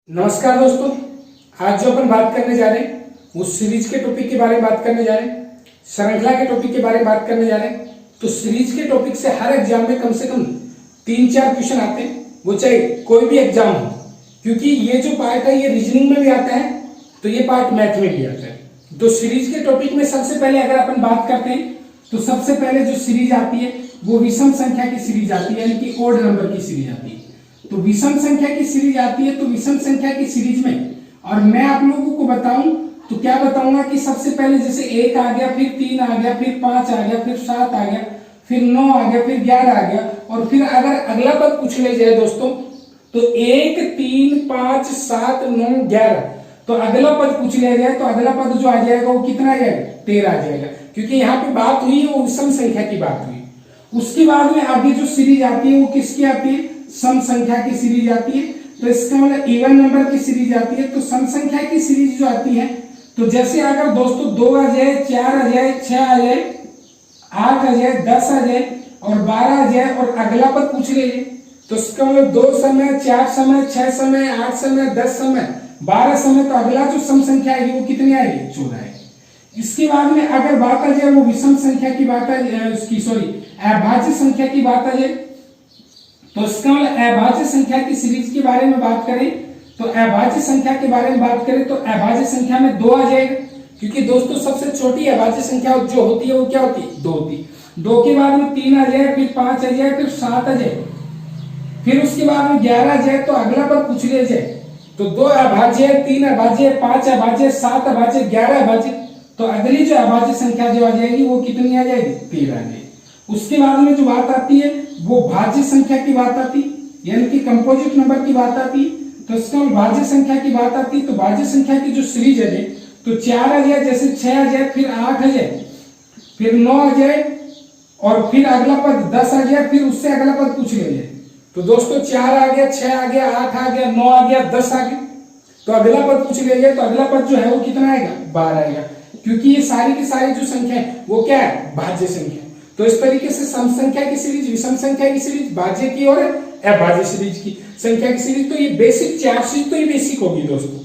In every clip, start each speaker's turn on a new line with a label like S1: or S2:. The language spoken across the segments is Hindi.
S1: नमस्कार दोस्तों, आज जो अपन बात करने जा रहे हैं उस सीरीज के टॉपिक के बारे में बात करने जा रहे हैं, श्रृंखला के टॉपिक के बारे में बात करने जा रहे हैं। तो सीरीज के टॉपिक से हर एग्जाम में कम से कम 3-4 क्वेश्चन आते हैं, वो चाहे कोई भी एग्जाम हो, क्योंकि ये जो पार्ट है ये रीजनिंग में भी आता है, तो ये पार्ट मैथ में भी आता है। तो सीरीज के टॉपिक में सबसे पहले अगर अपन बात करते हैं तो सबसे पहले जो सीरीज आती है वो विषम संख्या की सीरीज आती है, यानी कि ओड नंबर की सीरीज आती है। तो विषम संख्या की सीरीज आती है, तो विषम संख्या की सीरीज में और मैं आप लोगों को बताऊं तो क्या बताऊंगा कि सबसे पहले जैसे 1 आ गया, फिर 3 आ गया, फिर 5 आ गया, फिर 7 आ गया, फिर 9 आ गया, फिर 11 आ गया, और फिर अगर अगला पद पूछ ले जाए दोस्तों तो 1 3 5 7 9 11, तो अगला पद पूछ लिया जाए तो अगला पद जो आ जाएगा वो कितना आ जाएगा, 13 आ जाएगा, क्योंकि यहाँ पे बात हुई है वो विषम संख्या की बात हुई। उसके बाद में आगे जो सीरीज आती है वो किसकी आती है, सम संख्या की सीरीज आती है। तो इसका मतलब इवन नंबर की सीरीज आती है। तो सम संख्या की सीरीज जो आती है, तो जैसे अगर दोस्तों 2 आ जाए, 4 आ जाए, 6 आ जाए, 8 आ जाए, 10 आ जाए और 12 आ जाए और अगला पद पूछ लीजिए, तो इसका मतलब 2 समय, 4 समय, 6 समय, 8 समय, 10 समय, 12 समय, तो अगला जो सम संख्या आएगी वो कितनी आएगी, 14 आएगी। इसके बाद में अगर बात आ जाए वो विषम संख्या की बात आ जाए, उसकी सॉरी अभाज्य संख्या की बात आ जाए, तो इसका मतलब अभाज्य संख्या की सीरीज के बारे में बात करें तो अभाज्य संख्या के बारे में बात करें तो अभाज्य संख्या में 2 आ जाएगा, क्योंकि दोस्तों सबसे छोटी अभाज्य संख्या जो होती है वो क्या होती है, 2 होती है। 2 के बाद में 3 आ जाए, फिर 5 आ जाए, फिर 7 आ जाए, फिर उसके बाद में 11 आ जाए, तो अगला पद पूछ लिया जाए तो 2 अभाज्य है, 3 अभाज्य है, 5 अभाज्य है, 7 अभाज्य, 11 अभाज्य, तो अगली जो अभाज्य संख्या जो आ जाएगी वो कितनी आ जाएगी, 13 आ जाएगी। उसके बाद में जो बात आती है वो भाज्य संख्या की बात आती, यानी कि कंपोजिट नंबर की बात आती। तो इसका भाज्य संख्या की बात आती, तो भाज्य संख्या की जो सीरीज है तो 4 आ जाए, जैसे 6 आ जाए, फिर 8 आ जाए, फिर 9 आ जाए और फिर अगला पद 10 आ गया, फिर उससे अगला पद पूछ ले जाए। तो दोस्तों 4 आ गया, 6 आ गया, 8 आ गया, 9 आ गया, 10 आ गया, तो अगला पद पूछ ले जाए, तो अगला पद जो है वो कितना आएगा, 12 आएगा, क्योंकि ये सारी की सारी जो संख्या है वो क्या है, भाज्य संख्या। तो इस तरीके से सम संख्या की सीरीज, विषम संख्या की सीरीज, भाज्य की और अभाज्य सीरीज की संख्या की सीरीज, तो ये बेसिक 4 सीरीज तो ये बेसिक होगी दोस्तों।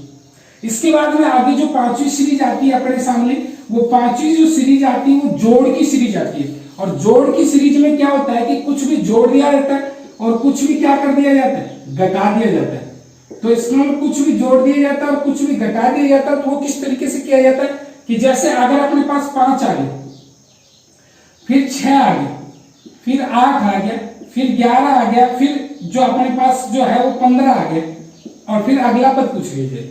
S1: इसके बाद में आगे जो 5वीं सीरीज आती है अपने सामने, वो 5वीं जो सीरीज आती है वो जोड़ की सीरीज आती है। और जोड़ की सीरीज में क्या होता है कि कुछ भी जोड़ दिया जाता है और कुछ भी क्या कर दिया जाता है, घटा दिया जाता है। तो इसमें कुछ भी जोड़ दिया जाता है और कुछ भी घटा दिया जाता है। तो वो किस तरीके से किया जाता है कि जैसे अगर अपने पास 5 आ गया, फिर 6 आ गया, फिर 8 आ गया, फिर 11 आ गया, फिर जो अपने पास जो है वो 15 आ गया और फिर अगला पद पूछ लीजिए।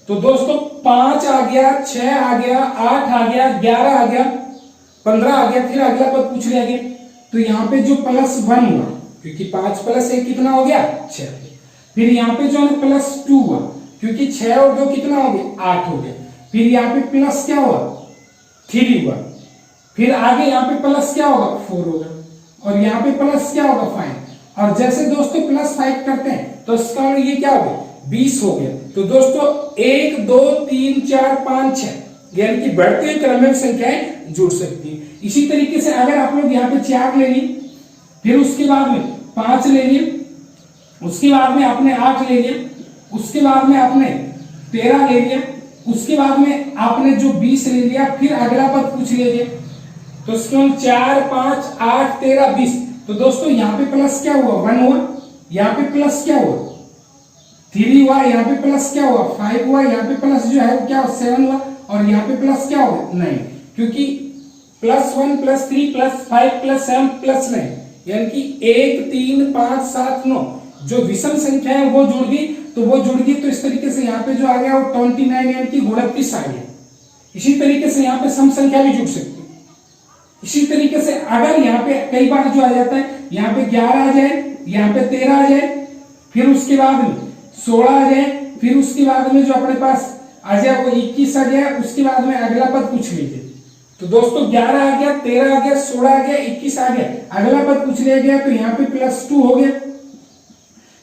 S1: तो दोस्तों 5 आ गया, 6 आ गया, 8 आ गया, 11 आ गया, 15 आ गया, फिर अगला पद पूछ लिया गया। तो यहाँ पे जो +1 हुआ, क्योंकि 5 + 1 कितना हो गया, 6। फिर यहाँ पे जो है +2 हुआ, क्योंकि 6 और 2 कितना हो गया, 8 हो गया। फिर यहाँ पे प्लस क्या हुआ, 3 हुआ। फिर आगे यहाँ पे प्लस क्या होगा, 4 होगा, और यहाँ पे प्लस क्या होगा, 5। और जैसे दोस्तों +5 करते हैं तो इसका ये क्या हो गया, 20 हो गया। तो दोस्तों 1 2 3 4 5 6 यानी कि बढ़ते हुए क्रम में संख्याएं जुड़ सकती है। इसी तरीके से अगर आप लोग यहाँ पे 4 ले लिए, फिर उसके बाद में 5 ले लिए, उसके बाद में आपने 8 ले लिया, उसके बाद में आपने 13 ले लिया, उसके बाद में आपने जो 20 ले लिया, फिर अगला पद पूछ लीजिए। तो इसमें 4 5 8 13 20। तो दोस्तों यहाँ पे प्लस क्या हुआ, 1 हुआ, यहाँ पे प्लस क्या हुआ, 3 हुआ, यहाँ पे प्लस क्या हुआ, 5 हुआ, यहाँ पे प्लस जो है वो क्या हुआ, 7 हुआ, और यहाँ पे प्लस क्या हुआ, 9, क्योंकि +1 +3 +5 +7 +9 यानी कि 1 3 5 7 9 जो विषम संख्या है वो जुड़ गई। तो वो जुड़ गई तो इस तरीके से यहाँ पे जो आ गया वो 29 यानी कि 29 आ गया। इसी तरीके से यहाँ पे सम संख्या भी जुड़ सकती है। इसी तरीके से अगर यहाँ पे कई बार जो आ जाता है, यहाँ पे 11 आ जाए, यहाँ पे 13 आ जाए, फिर उसके बाद में 16 आ जाए, फिर उसके बाद में जो अपने पास आ जाए वो 21 आ जाए, उसके बाद में अगला पद पूछ लीजिए। तो दोस्तों 11 आ गया, 13 आ गया, 16 आ गया, 21 आ गया, अगला पद पूछ लिया गया, तो यहाँ पे +2 हो गया,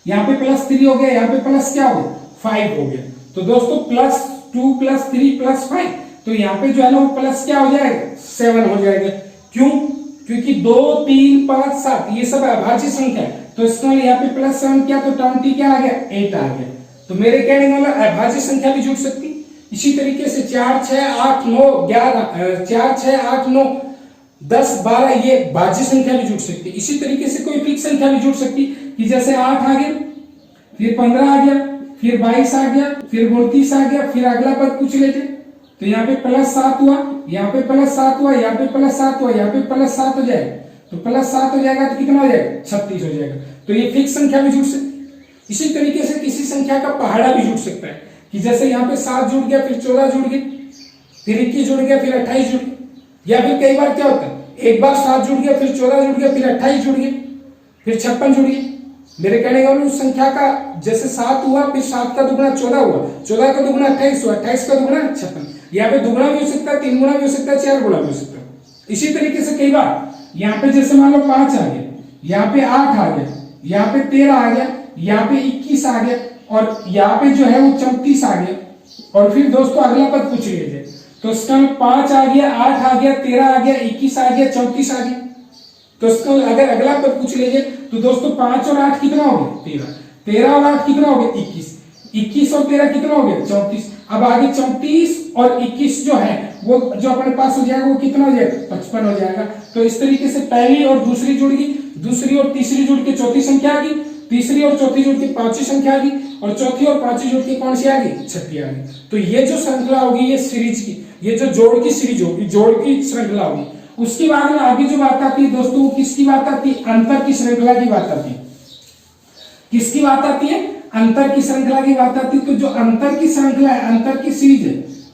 S1: यहाँ पे +3 हो गया, यहाँ पे प्लस क्या हो गया, 5 हो गया। तो दोस्तों +2 +3 +5, तो यहाँ पे जो है ना वो प्लस क्या हो जाएगा, 7 हो जाएगा। क्यों, क्योंकि 2 3 5 7 ये सब अभाज्य संख्या है। तो इसका यहाँ पे +7 क्या, तो 20 क्या आ गया, 8 आ गया। तो मेरे कहने का मतलब अभाज्य संख्या भी जुड़ सकती। इसी तरीके से 4 6 8 9 11 4 6 8 9 10 12 ये भाज्य संख्या भी जुड़ सकती। इसी तरीके से कोई फिक्स संख्या भी जुड़ सकती कि जैसे 8 आ गया, फिर 15 आ गया, फिर 22 आ गया, फिर 29 आ गया, फिर अगला पद पूछ लेते। तो यहाँ पे +7 हुआ, यहाँ पे +7 हुआ, यहाँ पे +7 हुआ, यहाँ पे +7 हो जाएगा। तो +7 हो जाएगा तो कितना हो जाएगा? 36 हो जाएगा। तो ये फिक्स संख्या भी जुड़ सकती है। इसी तरीके से किसी संख्या का पहाड़ा भी जुड़ सकता है कि जैसे यहाँ पे 7 जुड़ गया, फिर 14 जुड़ गया, फिर 21 जुड़ गया, फिर 28 जुड़ गया। या फिर कई बार क्या होता है, एक बार 7 जुड़ गया, फिर 14 जुड़ गया, फिर 28 जुड़ गया, फिर 56 जुड़ गया। मेरे कहने का उस संख्या का जैसे 7 हुआ, फिर 7 का दुगुना 14 हुआ, 14 का दुगुना 28 हुआ, 28 का दुगुना 56। यहाँ पे दुगुना भी हो सकता है, 3 गुना भी हो सकता है, 4 गुना भी हो सकता है। इसी तरीके से कई बार यहाँ पे जैसे मान लो 5 आ गया, यहाँ पे 8 आ गया, यहाँ पे 13 आ गया, यहाँ पे 21 आ गया, और यहाँ पे जो है वो 34 आ गया। और फिर दोस्तों अगला पद पूछ लीजिए। तो इसका 5 आ गया, 8 आ गया, 13 आ गया, 21 आ गया, 34 आ गया। तो इसको अगर अगला पद पूछ लीजिए तो दोस्तों 5 और 8 कितना हो गया? 13। 13 और 8 कितना हो गया? 21। 21 और 13 कितना हो गया? 34। अब आगे 34 और 21 जो है वो जो अपने पास हो जाएगा वो कितना हो जाएगा? 55 हो जाएगा। तो इस तरीके से पहली और दूसरी जुड़ गई, दूसरी और तीसरी जुड़ के चौथी संख्या आ गई, तीसरी और चौथी जुड़ के पांचवी संख्या आ गई, और चौथी और पांचवी जुड़ के कौन सी आ गई? छठी आ गई। तो ये जो श्रृंखला होगी ये सीरीज की, ये जो जोड़ की सीरीज होगी, जोड़ की श्रृंखला होगी। उसके बाद में आगे जो बात आती है दोस्तों, वो किसकी बात आती है? अंतर की श्रृंखला की बात आती है। किसकी बात आती है? अंतर की श्रृंखला की बात आती है। तो जो अंतर की श्रृंखला है, अंतर की सीरीज है,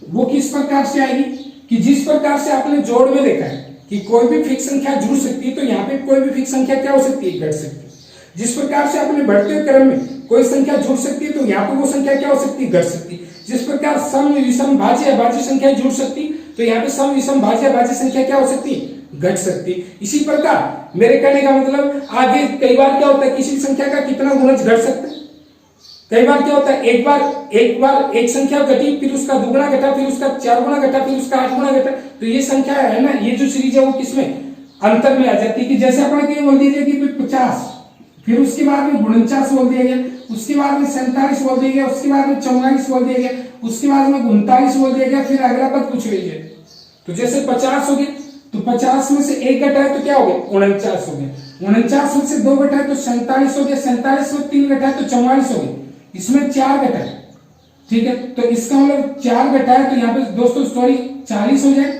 S1: वो किस प्रकार से आएगी कि जिस प्रकार से आपने जोड़ में देखा है कि कोई भी फिक्स संख्या जुड़ सकती है, तो यहाँ पे कोई भी फिक्स संख्या क्या हो सकती है? घट सकती है। जिस प्रकार से आपने बढ़ते हुए क्रम में कोई संख्या जुड़ सकती है, तो यहाँ पे वो संख्या क्या हो सकती है? घट सकती है। जिस प्रकार सम विषम भाज्य अभाज्य संख्या जुड़ सकती, तो यहाँ पे सम विषम भाज्य अभाज्य संख्या क्या हो सकती है? घट सकती। इसी प्रकार मेरे कहने का मतलब आगे कई बार क्या होता है, किसी संख्या का कितना गुणज घट सकता है। कई बार क्या होता है, एक बार एक संख्या घटी, फिर उसका दुगुना घटा, फिर उसका 4 गुना घटा, फिर उसका 8 गुना घटा। तो ये संख्या है ना, ये जो सीरीज है वो किसमें? अंतर में आ जाती है। कि जैसे अपने बोल दीजिए कि 50, फिर उसके बाद में 49 बोल दिया गया, उसके बाद में 47 बोल दिया गया, उसके बाद में 44 बोल दिया गया, उसके बाद में 39 बोल दिया गया, फिर अगला पद पूछ लीजिए। तो जैसे 50 हो गया, तो 50 में से 1 घटाए तो क्या हो गया? 49 हो गया। 49 में से 2 घटाए तो 47 हो गया। 47 में 3 घटाए तो 44 हो गया। इसमें 4 घटाए, ठीक है। तो इसका मतलब 4 घटाए तो यहाँ पे दोस्तों सॉरी 40 हो जाए।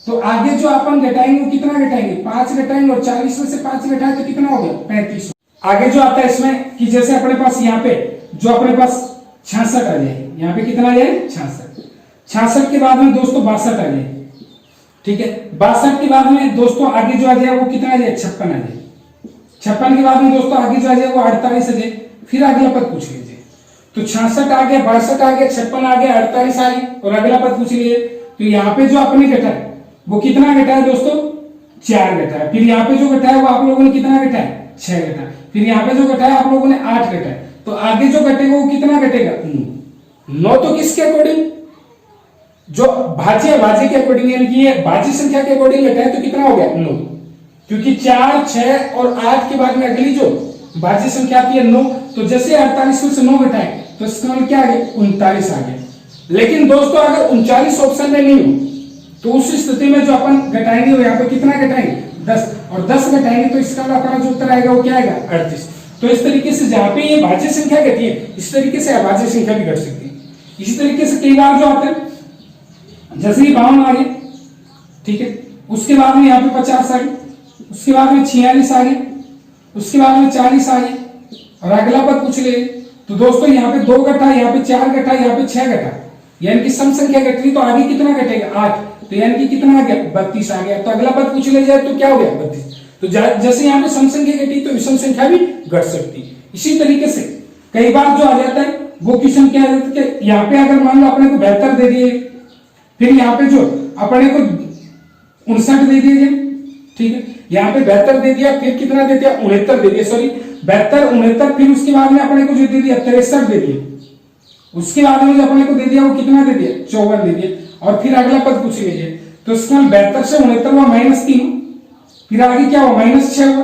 S1: तो आगे जो अपन घटाएंगे वो कितना घटाएंगे? 5 घटाएंगे, और 40 में से 5 घटाए तो कितना हो गया? 35। आगे जो आता है इसमें कि जैसे अपने पास यहाँ पे जो अपने पास 66 आ जाए, यहाँ पे कितना आ जाए? 66। 66 के बाद में दोस्तों 62 आ जाए, ठीक है। 62 के बाद में दोस्तों आगे जो आ जाए वो कितना आ जाए? 56 आ जाए। 56 के बाद में दोस्तों आगे जो आ जाए वो 48 आ जाए। फिर अगला पद पूछ लीजिए। तो 66 आ गया, 62 आ गया, 56 आ गया, 48 आ गया, और अगला पद पूछ लीजिए। तो यहाँ पे जो आपने घटाया वो कितना घटाया दोस्तों? 4 घटाया। फिर यहाँ पे जो घटाया वो आप लोगों ने कितना घटाया? 6 घटाया। फिर यहाँ पे जो घटाया आप लोगों ने 8 घटाया। तो आगे जो घटेगा वो कितना घटेगा? 9। तो किसके अकॉर्डिंग? जो भाज्य के अकॉर्डिंग, यानी कि ये भाज्य संख्या के अकॉर्डिंग घटाया तो कितना हो गया? 9। क्योंकि 4, 6 और 8 के बाद में अगली जो भाज्य संख्या आती है 9। तो जैसे 48 में से 9 घटाए तो इसका मतलब क्या आ गया? 39 आ गया। लेकिन दोस्तों अगर 39 ऑप्शन में नहीं हो तो उस स्थिति में जो अपन घटाएंगे वो यहाँ पे कितना घटाएंगे? 10, और 10 घटाएंगे तो इसका अपना जो उत्तर आएगा वो क्या आएगा? 38। तो इस तरीके से जहां पे ये भाज्य संख्या घटी है, इस तरीके से अभाज्य संख्या भी घट सकती है। इसी तरीके से कई बार जो आते हैं, जैसे ये 52 आ गए, ठीक है, उसके बाद में यहाँ पे 50 आ गए, उसके बाद में 46 आ गए, उसके बाद में 40 आ गए, और अगला पद पूछ ले। तो दोस्तों यहाँ पे 2 घटा, यहाँ पे 4 घटा, यहाँ पे 6 घटा, यानी कि सम संख्या घट रही, तो आगे कितना घटेगा? 8। तो यानी कि कितना आ गया? 32 आ गया। तो अगला पद पूछ ले जाए तो क्या हो गया? 32। तो जैसे यहाँ पे सम संख्या घटी तो विषम संख्या भी घट सकती है। इसी तरीके से कई बार जो आ जाता है वो क्वेश्चन क्या है कि यहाँ पे अगर मान लो अपने को 72 दे दिए, फिर यहाँ पे जो अपने को 59 दे दिए, ठीक है, यहाँ पे 72 दे दिया, फिर कितना दे दिया? 69 दे दिया, सॉरी 72, 69, फिर उसके बाद में अपने को जो दे दिया 63 दे दिया, उसके बाद में जो अपने को दे दिया वो कितना दे दिया? 54 दे दिया। और फिर अगला पद पूछ लीजिए। तो इसका 72 से 69 हुआ -3, फिर आगे क्या हुआ? -6 हुआ,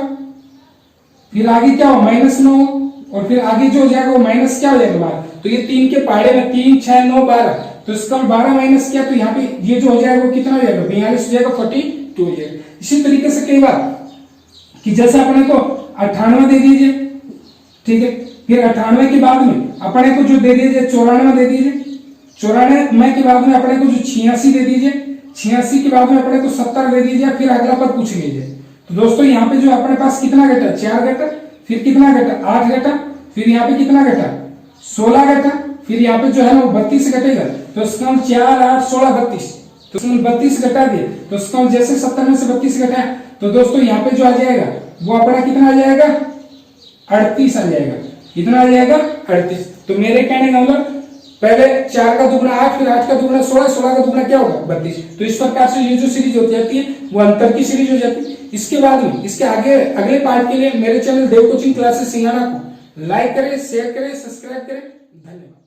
S1: फिर आगे क्या हुआ? -9, और फिर आगे जो हो जाएगा वो माइनस क्या हो जाएगा 12। तो ये 3 के पहाड़े में 3 6 9 12, तो इसका 12 माइनस क्या, तो यहाँ पे ये जो हो जाएगा वो कितना हो जाएगा 42 हो जाएगा, 42 हो जाएगा। इसी तरीके से कई बार कि जैसे अपने को 98 दे दीजिए, ठीक है, फिर 98 के बाद में अपने को जो दे दीजिए 94 दे दीजिए, 94 के बाद में अपने को जो 86 दे दीजिए, 86 के बाद में अपने को 70 दे दीजिए, फिर अगला पर पूछ लीजिए। तो दोस्तों यहाँ पे जो अपने पास कितना घटा, 4 घटा, फिर कितना घटा 8 घटा, फिर यहाँ पे कितना घटा 16 घटा, फिर यहाँ पे जो है ना वो 32 घटेगा। तो इसका हम 4 8 16 32, तो इसमें 32 घटा दिए, तो इसका हम जैसे 70 में से 32 घटाया, तो दोस्तों यहाँ पे जो आ जाएगा वो अपना कितना आ जाएगा 38 आ जाएगा, कितना आ जाएगा 38। तो मेरे कहने का मतलब पहले 4 का दुगना 8, फिर 8 का दुगना 16, 16 का दुगना क्या होगा 32। तो इस प्रकार से ये जो सीरीज हो जाती है वो अंतर की सीरीज हो जाती है। इसके बाद में इसके आगे अगले पार्ट के लिए मेरे चैनल देव कोचिंग क्लासेस सिंघाना को लाइक करें, शेयर करें, सब्सक्राइब करें। धन्यवाद।